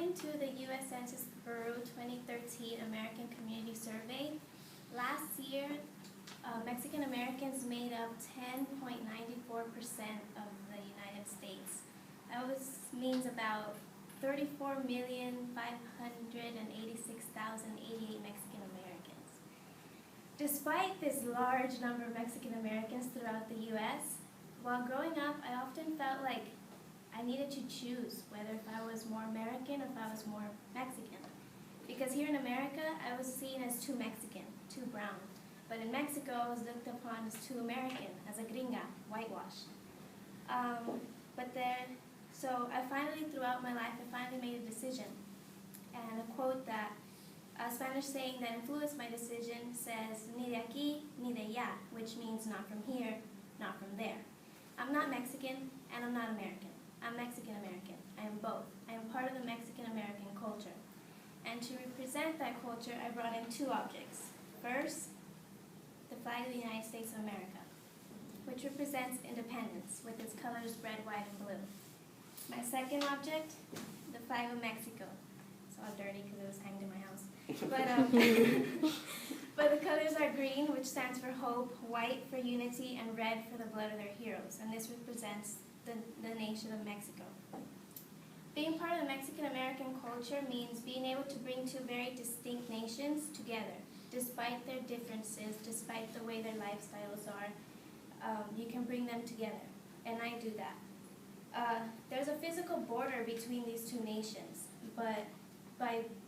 According to the U.S. Census Bureau 2013 American Community Survey, last year, Mexican Americans made up 10.94% of the United States. That means about 34,586,088 Mexican Americans. Despite this large number of Mexican Americans throughout the U.S., while growing up, I often felt like I needed to choose whether if I was more American or if I was more Mexican. Because here in America, I was seen as too Mexican, too brown. But in Mexico, I was looked upon as too American, as a gringa, whitewashed. So I finally, throughout my life, I finally made a decision. And a quote that, a Spanish saying that influenced my decision says, ni de aquí, ni de allá, which means not from here, not from there. I'm not Mexican, and I'm not American. I'm Mexican-American. I am both. I am part of the Mexican-American culture. And to represent that culture, I brought in two objects. First, the flag of the United States of America, which represents independence with its colors red, white, and blue. My second object, the flag of Mexico. It's all dirty because it was hanged in my house. But the colors are green, which stands for hope, white for unity, and red for the blood of their heroes. And this represents the nation of Mexico. Being part of the Mexican-American culture means being able to bring two very distinct nations together. Despite their differences, despite the way their lifestyles are, you can bring them together. And I do that. There's a physical border between these two nations, but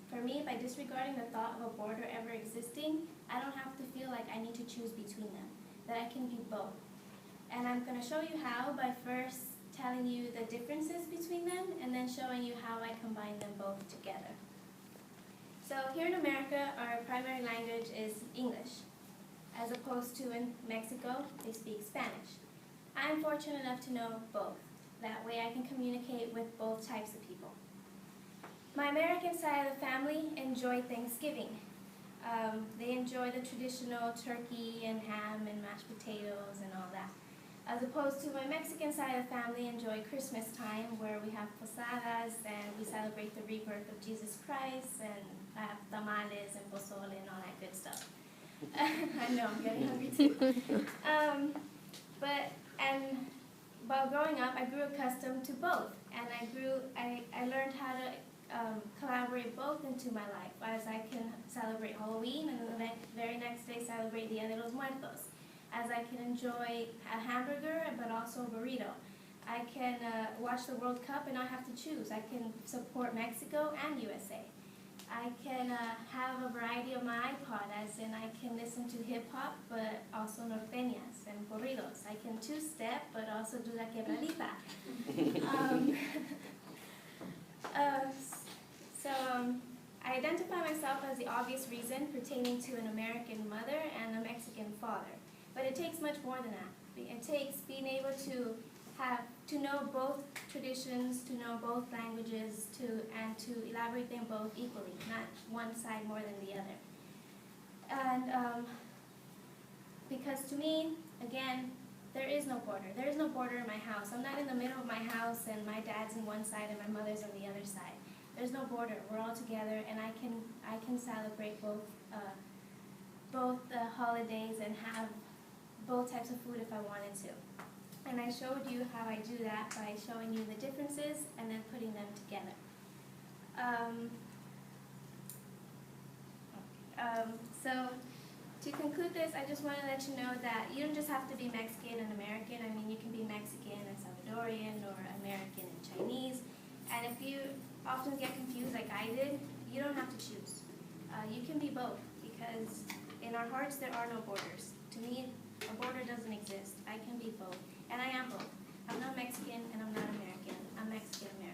for me, by disregarding the thought of a border ever existing, I don't have to feel like I need to choose between them, that I can be both. And I'm going to show you how by first telling you the differences between them and then showing you how I combine them both together. So here in America, our primary language is English, as opposed to in Mexico, they speak Spanish. I'm fortunate enough to know both. That way I can communicate with both types of people. My American side of the family enjoy Thanksgiving. They enjoy the traditional turkey and ham and mashed potatoes and all that. As opposed to my Mexican side of the family enjoy Christmas time, where we have posadas and we celebrate the rebirth of Jesus Christ and have tamales and pozole and all that good stuff. I know, I'm getting hungry too. And while growing up, I grew accustomed to both, and I learned how to collaborate both into my life, as I can celebrate Halloween and the very next day celebrate Dia de los Muertos, as I can enjoy a hamburger but also a burrito. I can watch the World Cup and not have to choose. I can support Mexico and USA. I can have a variety of my iPod, as in I can listen to hip-hop, but also norteñas and corridos. I can two-step, but also do la quebradita. I identify myself as the obvious reason pertaining to an American mother and a Mexican father. But it takes much more than that. It takes being able to know both traditions, to know both languages, and to elaborate them both equally, not one side more than the other. And because to me, again, there is no border. There is no border in my house. I'm not in the middle of my house and my dad's on one side and my mother's on the other side. There's no border. We're all together, and I can celebrate both the holidays and have both types of food if I wanted to. And I showed you how I do that by showing you the differences and then putting them together. So to conclude this, I just want to let you know that you don't just have to be Mexican and American. I mean, you can be Mexican and Salvadorian or American and Chinese. And if you often get confused like I did, you don't have to choose. You can be both, because in our hearts there are no borders. To me, a border doesn't exist. I can be both. And I am both. I'm not Mexican and I'm not American. I'm Mexican-American.